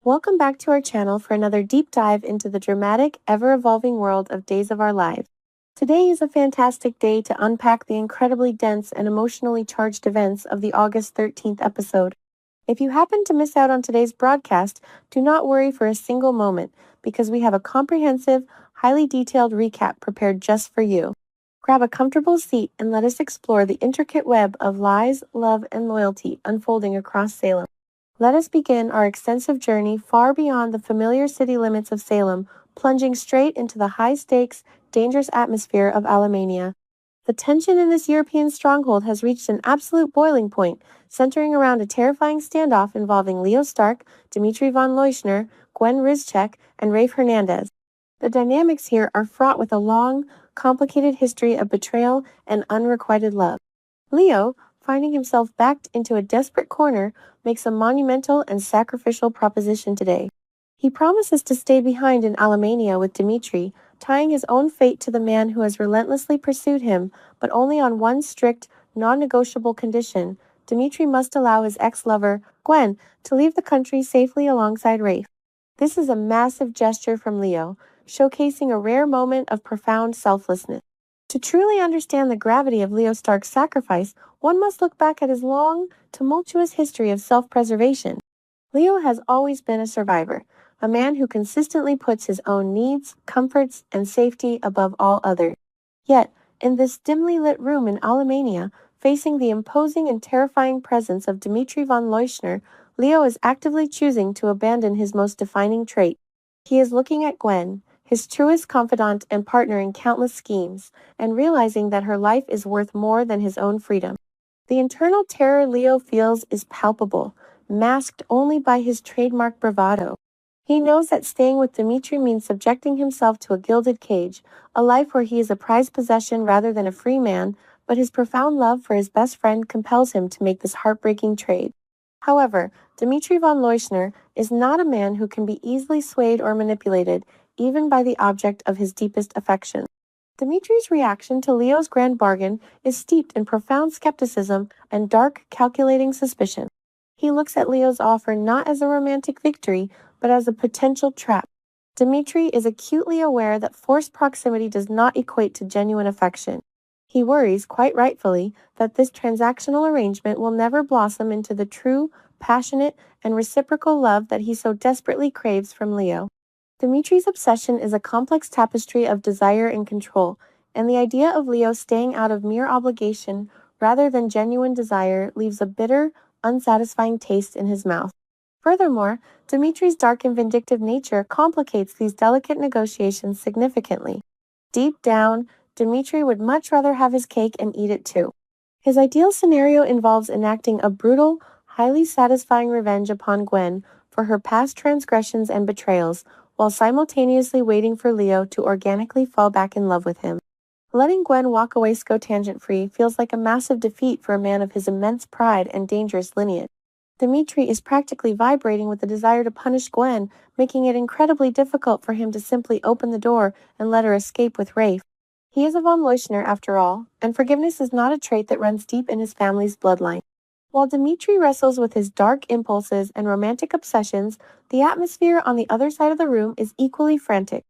Welcome back to our channel for another deep dive into the dramatic, ever-evolving world of Days of Our Lives. Today is a fantastic day to unpack the incredibly dense and emotionally charged events of the August 13th episode. If you happen to miss out on today's broadcast, do not worry for a single moment, because we have a comprehensive, highly detailed recap prepared just for you. Grab a comfortable seat and let us explore the intricate web of lies, love, and loyalty unfolding across Salem. Let us begin our extensive journey far beyond the familiar city limits of Salem, plunging straight into the high-stakes, dangerous atmosphere of Alemania. The tension in this European stronghold has reached an absolute boiling point, centering around a terrifying standoff involving Leo Stark, Dmitri von Leuschner, Gwen Rizchek, and Rafe Hernandez. The dynamics here are fraught with a long, complicated history of betrayal and unrequited love. Leo, finding himself backed into a desperate corner, makes a monumental and sacrificial proposition today. He promises to stay behind in Alemania with Dmitri, tying his own fate to the man who has relentlessly pursued him, but only on one strict, non-negotiable condition. Dmitri must allow his ex-lover, Gwen, to leave the country safely alongside Rafe. This is a massive gesture from Leo, showcasing a rare moment of profound selflessness. To truly understand the gravity of Leo Stark's sacrifice, one must look back at his long, tumultuous history of self-preservation. Leo has always been a survivor, a man who consistently puts his own needs, comforts, and safety above all others. Yet, in this dimly lit room in Alemania, facing the imposing and terrifying presence of Dmitri von Leuschner, Leo is actively choosing to abandon his most defining trait. He is looking at Gwen, his truest confidant and partner in countless schemes, and realizing that her life is worth more than his own freedom. The internal terror Leo feels is palpable, masked only by his trademark bravado. He knows that staying with Dmitri means subjecting himself to a gilded cage, a life where he is a prized possession rather than a free man, but his profound love for his best friend compels him to make this heartbreaking trade. However, Dmitri von Leuschner is not a man who can be easily swayed or manipulated, even by the object of his deepest affection. Dmitri's reaction to Leo's grand bargain is steeped in profound skepticism and dark, calculating suspicion. He looks at Leo's offer not as a romantic victory, but as a potential trap. Dmitri is acutely aware that forced proximity does not equate to genuine affection. He worries, quite rightfully, that this transactional arrangement will never blossom into the true, passionate, and reciprocal love that he so desperately craves from Leo. Dmitri's obsession is a complex tapestry of desire and control, and the idea of Leo staying out of mere obligation rather than genuine desire leaves a bitter, unsatisfying taste in his mouth. Furthermore, Dmitri's dark and vindictive nature complicates these delicate negotiations significantly. Deep down, Dmitri would much rather have his cake and eat it too. His ideal scenario involves enacting a brutal, highly satisfying revenge upon Gwen for her past transgressions and betrayals, while simultaneously waiting for Leo to organically fall back in love with him. Letting Gwen walk away tangent-free feels like a massive defeat for a man of his immense pride and dangerous lineage. Dmitri is practically vibrating with the desire to punish Gwen, making it incredibly difficult for him to simply open the door and let her escape with Rafe. He is a von Leuschner after all, and forgiveness is not a trait that runs deep in his family's bloodline. While Dmitri wrestles with his dark impulses and romantic obsessions, the atmosphere on the other side of the room is equally frantic.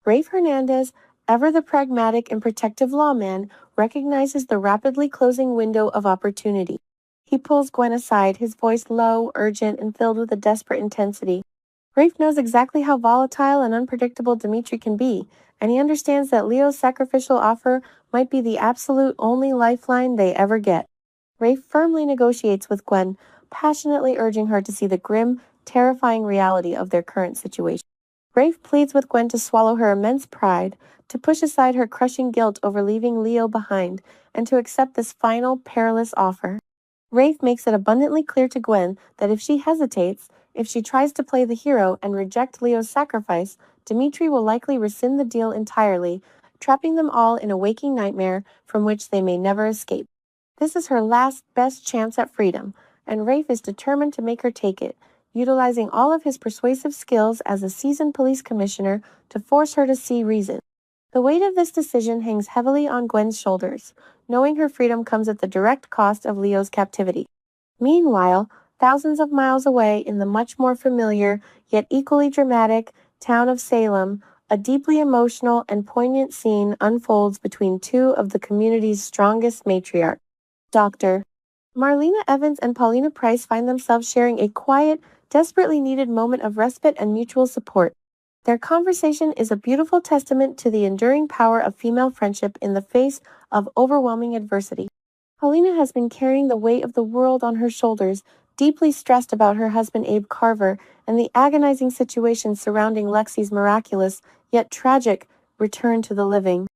Rafe Hernandez, ever the pragmatic and protective lawman, recognizes the rapidly closing window of opportunity. He pulls Gwen aside, his voice low, urgent, and filled with a desperate intensity. Rafe knows exactly how volatile and unpredictable Dmitri can be, and he understands that Leo's sacrificial offer might be the absolute only lifeline they ever get. Rafe firmly negotiates with Gwen, passionately urging her to see the grim, terrifying reality of their current situation. Rafe pleads with Gwen to swallow her immense pride, to push aside her crushing guilt over leaving Leo behind, and to accept this final, perilous offer. Rafe makes it abundantly clear to Gwen that if she hesitates, if she tries to play the hero and reject Leo's sacrifice, Dmitri will likely rescind the deal entirely, trapping them all in a waking nightmare from which they may never escape. This is her last, best chance at freedom, and Rafe is determined to make her take it, utilizing all of his persuasive skills as a seasoned police commissioner to force her to see reason. The weight of this decision hangs heavily on Gwen's shoulders, knowing her freedom comes at the direct cost of Leo's captivity. Meanwhile, Thousands of miles away in the much more familiar, yet equally dramatic, town of Salem, a deeply emotional and poignant scene unfolds between two of the community's strongest matriarchs. Dr. Marlena Evans and Paulina Price find themselves sharing a quiet, desperately needed moment of respite and mutual support. Their conversation is a beautiful testament to the enduring power of female friendship in the face of overwhelming adversity. Paulina has been carrying the weight of the world on her shoulders, deeply stressed about her husband Abe Carver and the agonizing situation surrounding Lexi's miraculous, yet tragic, return to the living.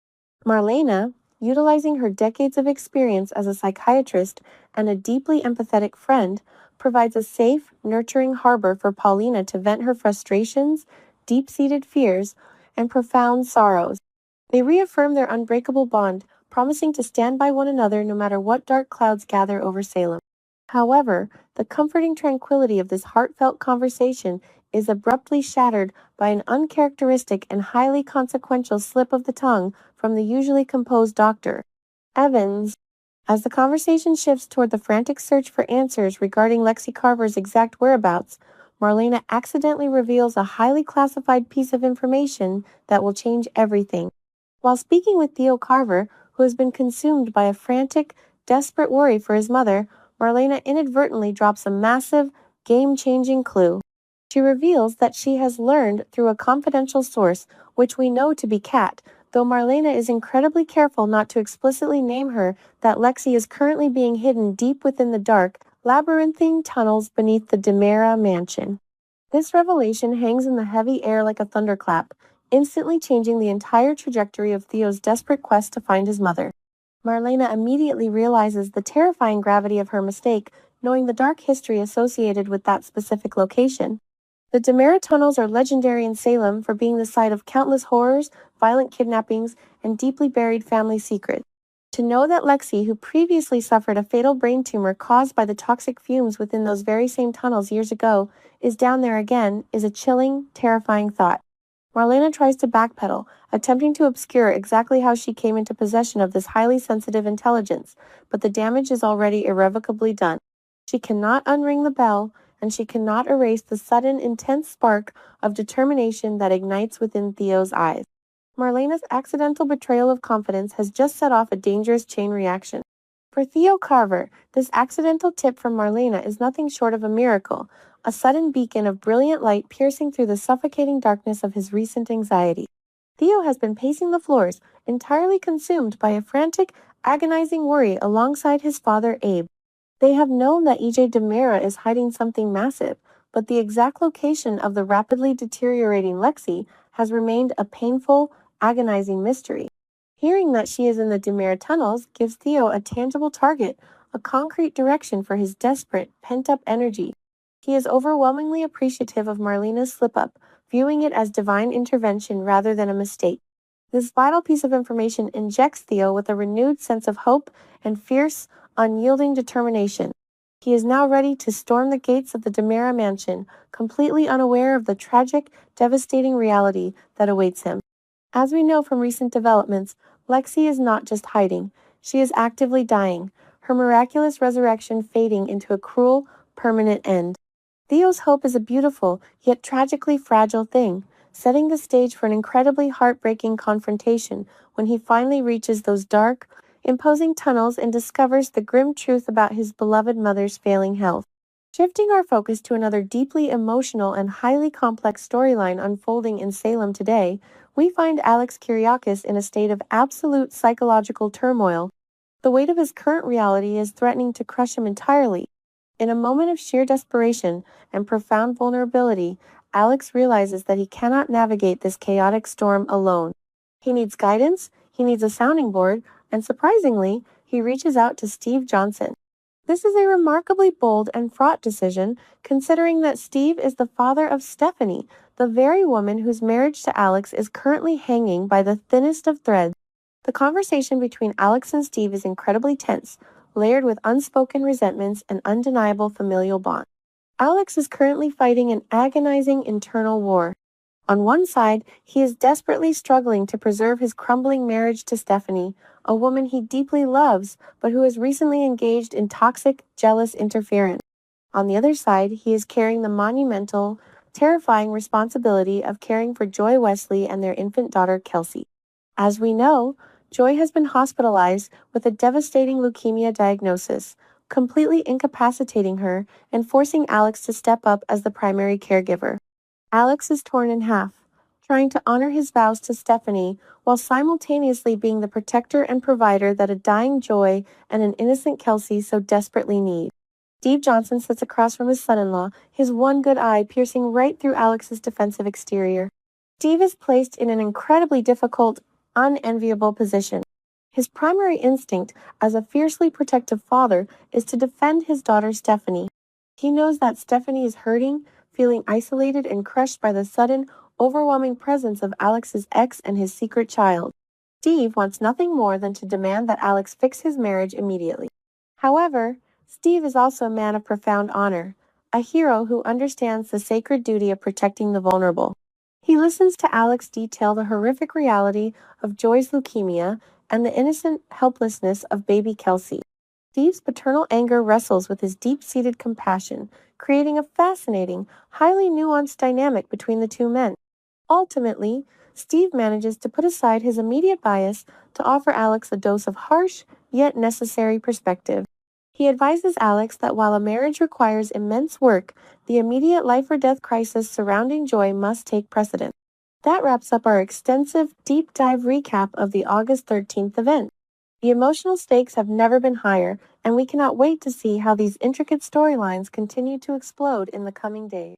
Marlena, utilizing her decades of experience as a psychiatrist and a deeply empathetic friend, provides a safe, nurturing harbor for Paulina to vent her frustrations, deep-seated fears, and profound sorrows. They reaffirm their unbreakable bond, promising to stand by one another no matter what dark clouds gather over Salem. However, the comforting tranquility of this heartfelt conversation is abruptly shattered by an uncharacteristic and highly consequential slip of the tongue from the usually composed Dr. Evans. As the conversation shifts toward the frantic search for answers regarding Lexi Carver's exact whereabouts, Marlena accidentally reveals a highly classified piece of information that will change everything. While speaking with Theo Carver, who has been consumed by a frantic, desperate worry for his mother, Marlena inadvertently drops a massive, game-changing clue. She reveals that she has learned through a confidential source, which we know to be Kat, though Marlena is incredibly careful not to explicitly name her, that Lexi is currently being hidden deep within the dark, labyrinthine tunnels beneath the DiMera mansion. This revelation hangs in the heavy air like a thunderclap, instantly changing the entire trajectory of Theo's desperate quest to find his mother. Marlena immediately realizes the terrifying gravity of her mistake, knowing the dark history associated with that specific location. The DiMera tunnels are legendary in Salem for being the site of countless horrors, violent kidnappings, and deeply buried family secrets. To know that Lexi, who previously suffered a fatal brain tumor caused by the toxic fumes within those very same tunnels years ago, is down there again, is a chilling, terrifying thought. Marlena tries to backpedal, attempting to obscure exactly how she came into possession of this highly sensitive intelligence, but the damage is already irrevocably done. She cannot unring the bell, and she cannot erase the sudden, intense spark of determination that ignites within Theo's eyes. Marlena's accidental betrayal of confidence has just set off a dangerous chain reaction. For Theo Carver, this accidental tip from Marlena is nothing short of a miracle, a sudden beacon of brilliant light piercing through the suffocating darkness of his recent anxiety. Theo has been pacing the floors, entirely consumed by a frantic, agonizing worry alongside his father Abe. They have known that EJ DiMera is hiding something massive, but the exact location of the rapidly deteriorating Lexi has remained a painful, agonizing mystery. Hearing that she is in the DiMera tunnels gives Theo a tangible target, a concrete direction for his desperate, pent-up energy. He is overwhelmingly appreciative of Marlena's slip-up, viewing it as divine intervention rather than a mistake. This vital piece of information injects Theo with a renewed sense of hope and fierce, unyielding determination. He is now ready to storm the gates of the DiMera mansion, completely unaware of the tragic, devastating reality that awaits him. As we know from recent developments, Lexi is not just hiding, she is actively dying, her miraculous resurrection fading into a cruel, permanent end. Theo's hope is a beautiful, yet tragically fragile thing, setting the stage for an incredibly heartbreaking confrontation when he finally reaches those dark, imposing tunnels and discovers the grim truth about his beloved mother's failing health. Shifting our focus to another deeply emotional and highly complex storyline unfolding in Salem today, we find Alex Kyriakis in a state of absolute psychological turmoil. The weight of his current reality is threatening to crush him entirely. In a moment of sheer desperation and profound vulnerability, Alex realizes that he cannot navigate this chaotic storm alone. He needs guidance, he needs a sounding board, and surprisingly, he reaches out to Steve Johnson. This is a remarkably bold and fraught decision, considering that Steve is the father of Stephanie, the very woman whose marriage to Alex is currently hanging by the thinnest of threads. The conversation between Alex and Steve is incredibly tense, layered with unspoken resentments and undeniable familial bonds. Alex is currently fighting an agonizing internal war. On one side, he is desperately struggling to preserve his crumbling marriage to Stephanie, a woman he deeply loves, but who has recently engaged in toxic, jealous interference. On the other side, he is carrying the monumental, terrifying responsibility of caring for Joy Wesley and their infant daughter, Kelsey. As we know, Joy has been hospitalized with a devastating leukemia diagnosis, completely incapacitating her and forcing Alex to step up as the primary caregiver. Alex is torn in half, trying to honor his vows to Stephanie while simultaneously being the protector and provider that a dying Joy and an innocent Kelsey so desperately need. Steve Johnson sits across from his son-in-law, his one good eye piercing right through Alex's defensive exterior. Steve is placed in an incredibly difficult, unenviable position. His primary instinct as a fiercely protective father is to defend his daughter Stephanie. He knows that Stephanie is hurting, feeling isolated and crushed by the sudden, overwhelming presence of Alex's ex and his secret child. Steve wants nothing more than to demand that Alex fix his marriage immediately. However, Steve is also a man of profound honor, a hero who understands the sacred duty of protecting the vulnerable. He listens to Alex detail the horrific reality of Joy's leukemia and the innocent helplessness of baby Kelsey. Steve's paternal anger wrestles with his deep-seated compassion, creating a fascinating, highly nuanced dynamic between the two men. Ultimately, Steve manages to put aside his immediate bias to offer Alex a dose of harsh, yet necessary perspective. He advises Alex that while a marriage requires immense work, the immediate life-or-death crisis surrounding Joy must take precedence. That wraps up our extensive, deep-dive recap of the August 13th event. The emotional stakes have never been higher, and we cannot wait to see how these intricate storylines continue to explode in the coming days.